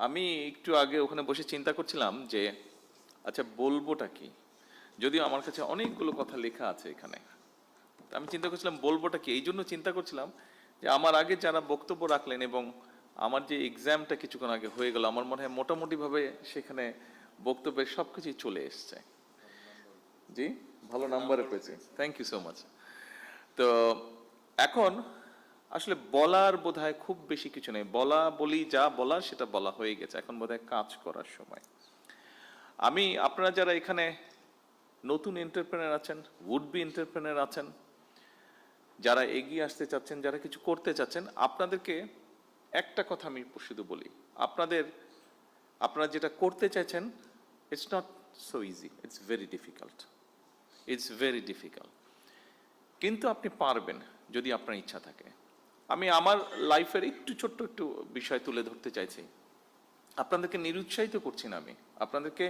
আমি একটু আগে ওখানে বসে চিন্তা করছিলাম যে আচ্ছা বলবোটা কি, যদিও আমার কাছে অনেকগুলো কথা লেখা আছে এখানে। তা আমি চিন্তা করছিলাম বলবোটা কি, এই জন্য চিন্তা করছিলাম যে আমার আগে যারা বক্তব্য রাখলেন এবং আমার যে এক্সামটা কিছুক্ষণ আগে হয়ে গেল, আমার মনে হয় মোটামুটিভাবে সেখানে বক্তব্যের সব কিছুই চলে এসছে। জি, ভালো নাম্বারে পেয়েছি, থ্যাংক ইউ সো মাচ। তো এখন আসলে বলার বোধহয় খুব বেশি কিছু নেই, বলি যা বলার সেটা বলা হয়ে গেছে, এখন বোধহয় কাজ করার সময়। আপনারা যারা এখানে নতুন এন্টারপ্রেনার আছেন, উড বি এন্টারপ্রেনার আছেন, যারা এগিয়ে আসতে চাচ্ছেন, যারা কিছু করতে চাচ্ছেন, আপনাদেরকে একটা কথা আমি শুধু বলি, আপনারা যেটা করতে চাইছেন, it's not so easy, it's very difficult, it's very difficult, কিন্তু আপনি পারবেন যদি আপনার ইচ্ছা থাকে। আমি আমার লাইফের একটু ছোট্ট একটু বিষয় তুলে ধরতে চাইছি। আপনাদেরকে নিরুৎসাহিত করছি না, আমি আপনাদেরকে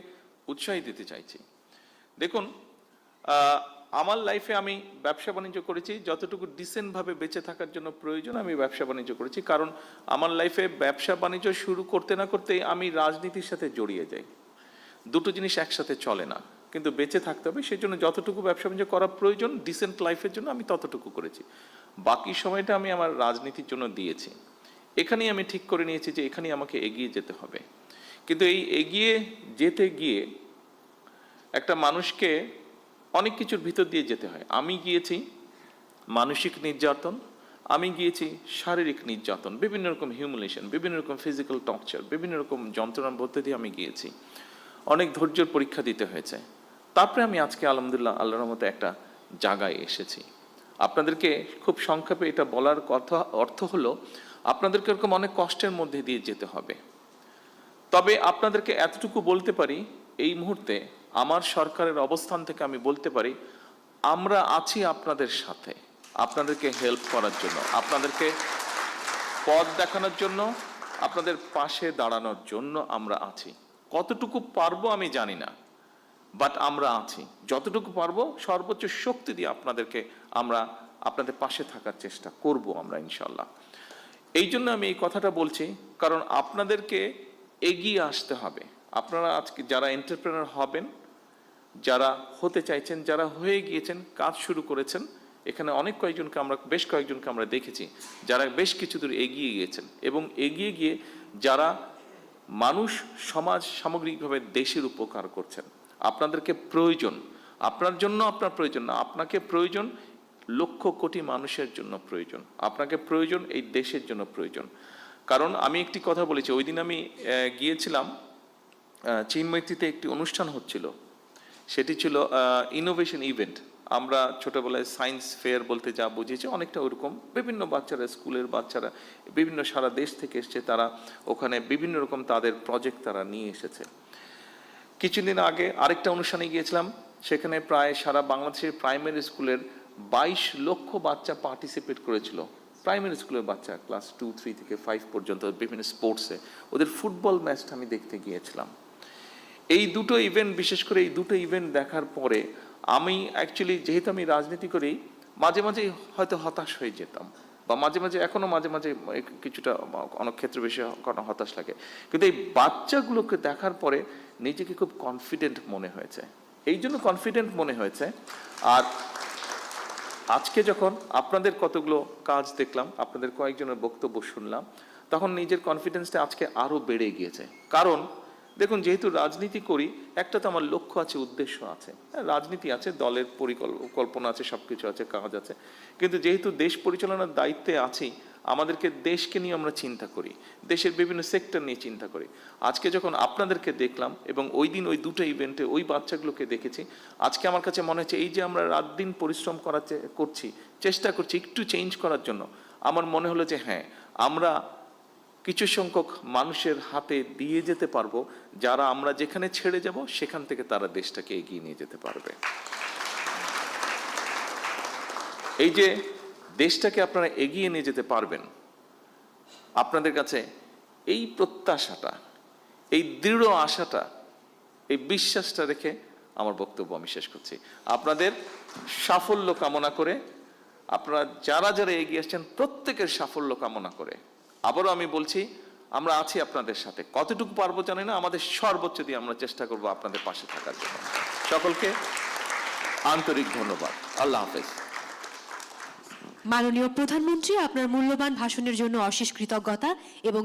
উৎসাহ দিতে চাইছি। দেখুন, আমার লাইফে আমি ব্যবসা বাণিজ্য করেছি, যতটুকু ডিসেন্টভাবে বেঁচে থাকার জন্য প্রয়োজন আমি ব্যবসা বাণিজ্য করেছি। কারণ আমার লাইফে ব্যবসা বাণিজ্য শুরু করতে না করতেই আমি রাজনীতির সাথে জড়িয়ে যাই। দুটো জিনিস একসাথে চলে না, কিন্তু বেঁচে থাকতে হবে, সেই জন্য যতটুকু ব্যবসা বাণিজ্য করা প্রয়োজন ডিসেন্ট লাইফের জন্য আমি ততটুকু করেছি, বাকি সময়টা আমি আমার রাজনীতির জন্য দিয়েছি। এখানেই আমি ঠিক করে নিয়েছি যে এখানেই আমাকে এগিয়ে যেতে হবে। কিন্তু এই এগিয়ে যেতে গিয়ে একটা মানুষকে অনেক কিছুর ভিতর দিয়ে যেতে হয়। আমি গিয়েছি মানসিক নির্যাতন, আমি গিয়েছি শারীরিক নির্যাতন, বিভিন্ন রকম হিউমিলেশন, বিভিন্ন রকম ফিজিক্যাল টর্চার, বিভিন্ন রকম যন্ত্রণার মধ্যে দিয়ে আমি গিয়েছি। অনেক ধৈর্যের পরীক্ষা দিতে হয়েছে। তারপরে আমি আজকে আলহামদুলিল্লাহ আল্লাহর রহমতে একটা জায়গায় এসেছি। আপনাদেরকে খুব সংক্ষেপে এটা বলার কথা অর্থ হলো, আপনাদেরকে এরকম অনেক কষ্টের মধ্যে দিয়ে যেতে হবে। তবে আপনাদেরকে এতটুকু বলতে পারি, এই মুহূর্তে আমার সরকারের অবস্থান থেকে আমি বলতে পারি, আমরা আছি আপনাদের সাথে, আপনাদেরকে হেল্প করার জন্য, আপনাদেরকে পথ দেখানোর জন্য, আপনাদের পাশে দাঁড়ানোর জন্য আমরা আছি। কতটুকু পারবো আমি জানি না, বাট আমরা আছি, যতটুকু পারবো সর্বোচ্চ শক্তি দিয়ে আমরা আপনাদের পাশে থাকার চেষ্টা করব আমরা ইনশাল্লাহ। এই জন্য আমি এই কথাটা বলছি, কারণ আপনাদেরকে এগিয়ে আসতে হবে। আপনারা আজকে যারা এন্টারপ্রেনার হবেন, যারা হতে চাইছেন, যারা হয়ে গিয়েছেন, কাজ শুরু করেছেন, এখানে বেশ কয়েকজনকে আমরা দেখেছি যারা বেশ কিছু দূর এগিয়ে গিয়েছেন, এবং এগিয়ে গিয়ে যারা মানুষ, সমাজ, সামগ্রিকভাবে দেশের উপকার করছেন। আপনাদেরকে প্রয়োজন, আপনার জন্য আপনার প্রয়োজন না, আপনাকে প্রয়োজন লক্ষ কোটি মানুষের জন্য প্রয়োজন, আপনাকে প্রয়োজন এই দেশের জন্য প্রয়োজন। কারণ আমি একটি কথা বলেছি, ওই দিন আমি গিয়েছিলাম চিন্ময়ীতে, একটি অনুষ্ঠান হচ্ছিল, সেটি ছিল ইনোভেশন ইভেন্ট। আমরা ছোটবেলায় সায়েন্স ফেয়ার বলতে যা বুঝেছি, অনেকটা ওরকম, বিভিন্ন বাচ্চারা, স্কুলের বাচ্চারা বিভিন্ন সারা দেশ থেকে এসছে, তারা ওখানে বিভিন্ন রকম তাদের প্রজেক্ট তারা নিয়ে এসেছে। কিছুদিন আগে আরেকটা অনুষ্ঠানে গিয়েছিলাম, সেখানে প্রায় সারা বাংলাদেশের প্রাইমারি স্কুলের 22 লক্ষ বাচ্চা পার্টিসিপেট করেছিল। প্রাইমারি স্কুলের বাচ্চা, ক্লাস 2, 3 থেকে 5 পর্যন্ত, বিভিন্ন স্পোর্টসে। ওদের ফুটবল ম্যাচটা আমি দেখতে গিয়েছিলাম। এই দুটো ইভেন্ট, বিশেষ করে এই দুটো ইভেন্ট দেখার পরে আমি অ্যাকচুয়ালি, যেহেতু আমি রাজনীতি করি, মাঝে মাঝে হয়তো হতাশ হয়ে যেতাম, বা মাঝে মাঝে এখনো মাঝে মাঝে কিছুটা, অনেক ক্ষেত্রে বেশি হতাশ লাগে। কিন্তু এই বাচ্চাগুলোকে দেখার পরে নিজেকে খুব কনফিডেন্ট মনে হয়েছে। এই জন্য কনফিডেন্ট মনে হয়েছে। আর আজকে যখন আপনাদের কতগুলো কাজ দেখলাম, আপনাদের কয়েকজনের বক্তব্য শুনলাম, তখন নিজের কনফিডেন্সটা আজকে আরো বেড়ে গিয়েছে। কারণ দেখুন, যেহেতু রাজনীতি করি, একটা তো আমার লক্ষ্য আছে, উদ্দেশ্য আছে। রাজনীতি আছে, দলের পরিকল্পনা আছে, সবকিছু আছে, কাজ আছে, কিন্তু যেহেতু দেশ পরিচালনার দায়িত্বে আছি, আমাদেরকে দেশকে নিয়ে আমরা চিন্তা করি, দেশের বিভিন্ন সেক্টর নিয়ে চিন্তা করি। আজকে যখন আপনাদেরকে দেখলাম, এবং ওই দিন ওই দুটো ইভেন্টে ওই বাচ্চাগুলোকে দেখেছি, আজকে আমার কাছে মনে হচ্ছে এই যে আমরা রাত দিন পরিশ্রম করছি, চেষ্টা করছি একটু চেঞ্জ করার জন্য, আমার মনে হলো যে হ্যাঁ, আমরা কিছু সংখ্যক মানুষের হাতে দিয়ে যেতে পারবো, যারা আমরা যেখানে ছেড়ে যাব সেখান থেকে তারা দেশটাকে এগিয়ে নিয়ে যেতে পারবে। এই যে দেশটাকে আপনারা এগিয়ে নিয়ে যেতে পারবেন, আপনাদের কাছে এই প্রত্যাশাটা, এই দৃঢ় আশাটা, এই বিশ্বাসটা রেখে আমার বক্তব্য আমি শেষ করছি। আপনাদের সাফল্য কামনা করে, আপনারা যারা যারা এগিয়ে আসছেন প্রত্যেকের সাফল্য কামনা করে, আবারও আমি বলছি, আমরা আছি আপনাদের সাথে, কতটুকু পারবো জানি না, আমাদের সর্বোচ্চ দিয়ে আমরা চেষ্টা করব আপনাদের পাশে থাকার জন্য। সকলকে আন্তরিক ধন্যবাদ। আল্লাহ হাফেজ। মাননীয় প্রধানমন্ত্রী, আপনার মূল্যবান ভাষণের জন্য অশেষ কৃতজ্ঞতা এবং